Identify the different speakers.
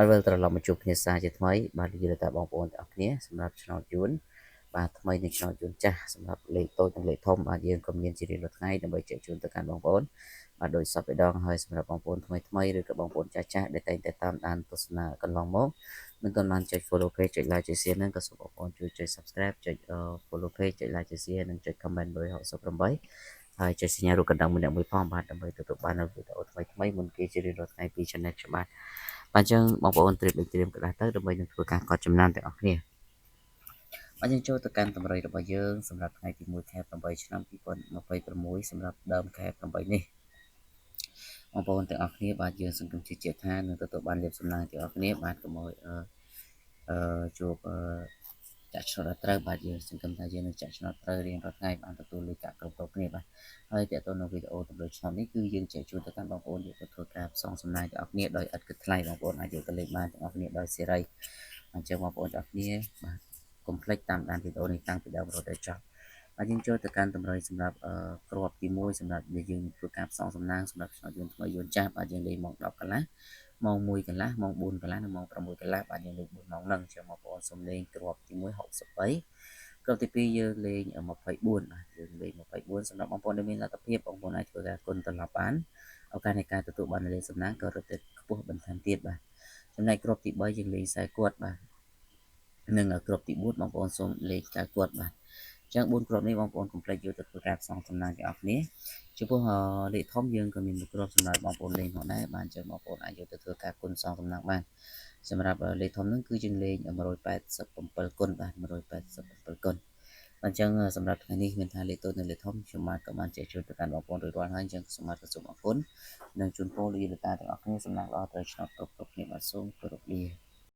Speaker 1: អត់វិលត្រឡប់មកជួបគ្នាសារជាថ្មីបាទនិយាយតែបងប្អូនទាំងអស់គ្នាសម្រាប់ឆ្នោតយួនបាទថ្មីនៃឆ្នោតយួនចាស់សម្រាប់លេខតូចនិងលេខធំបាទយើងក៏មានជារៀងរាល់ថ្ងៃដើម្បីចែកជូនទៅកាន់បងប្អូនបាទដោយសពដងហើយសម្រាប់បងប្អូនថ្មីឬក៏បងប្អូនចាស់ដែលតែងតែតាមដានទស្សនាកន្លងមកមិនទាន់បានចុច follow page ចុច like ចុច share ហ្នឹងក៏សូមបងប្អូនជួយចុច subscribe ចុច follow page ចុច like ចុច share និងចុច comment 168ហើយចុចសញ្ញារូបកណ្ដឹងម្នាក់មួយផងបាទដើម្បីទទួលបាននូវវីដេអូថ្មីមុនគេជារៀងរាល់ថ្ងៃពី channel ខ្ញុំបាទអញ្ចឹងបងប្អូនត្រៀមក្តារទៅដើម្បីនឹងធ្វើការកត់ចំណាំទាំងអស់គ្នាបាទយើងចូលទៅកាន់តម្រុយរបស់យើងសម្រាប់ថ្ងៃទី1ខែ8ឆ្នាំ2026សម្រាប់ដើមខែ8នេះបងប្អូនទាំងអស់គ្នាបាទយើងសង្ឃឹមជឿជាក់ថានឹងទទួលបានលាភសំណាងទាំងអស់គ្នាបាទកុំឲ្យជួបចាក់ឆ្នោតត្រូវបាទយើងសង្ឃឹមថាយើងនឹងចាក់ឆ្នោតត្រូវរៀងរាល់ថ្ងៃបានទទួលលេខកាក់គ្រប់គ្នាបាទហើយតើតើនៅវីដេអូតម្រូវឆ្នោតនេះគឺយើងចែកជូនទៅកាន់បងប្អូនយកទៅធ្វើការផ្សងសំណាងទាំងអស់គ្នាដោយឥតគិតថ្លៃបងប្អូនអាចយកទៅលេខបានទាំងអស់គ្នាដោយសេរីអញ្ចឹងបងប្អូនទាំងអស់គ្នាបាទកុំភ្លេចតាមដានវីដេអូនេះតាំងពីដើមរហូតដល់ចប់ហើយយើងចូលទៅកាន់តម្រុយសម្រាប់ក្របទី1សម្រាប់ដែលយើងធ្វើការផ្សងសំណាងសម្រាប់ឆ្នោតយួនថ្មីយួនចាស់បាទយើងលេខម៉ោង10កន្លះម៉ោង1កន្លះម៉ោង4កន្លះនិងម៉ោង6កន្លះបាទយើងលេខ4ម៉ោងហ្នឹងចាំបងប្អូនសុំលេងក្របទី1 63ក្របទី2យើងលេង24បាទយើងលេង24សម្រាប់បងប្អូនដែលមានលទ្ធភាពបងប្អូនអាចធ្វើការគុណត្រឡប់បានឱកាសនៃការទទួលបានលេខសំណាងក៏រត់ទៅខ្ពស់បន្ថែមទៀតបាទចំណែកក្របទី3យើងលេង40គាត់បាទនិងក្របទី4បងប្អូនសូមលេខ90គាត់បាទចឹង4គ្រាប់នេះបងប្អូនកុំភ្លេចយកទៅធ្វើការផ្សងសំណាងទាំងអស់គ្នាចំពោះលេខធំយើងក៏មានមួយគ្រាប់សម្រាប់បងប្អូនលេងផងដែរបានចឹងបងប្អូនអាចយកទៅធ្វើការគុណសងសំណាងបានសម្រាប់លេខធំហ្នឹងគឺយើងលេង187គុណបាទ187គុណអញ្ចឹងសម្រាប់ថ្ងៃនេះមានថាលេខតូចនិងលេខធំខ្ញុំបាទក៏បានចែកជូនទៅកាន់បងប្អូនរួចរាល់ហើយអញ្ចឹងសូមអរគុណនិងជូនពរលាតាទាំងអស់គ្នាសំណាងល្អត្រូវឆ្នោតគ្រប់គ្នាបាទសូមគោរពលា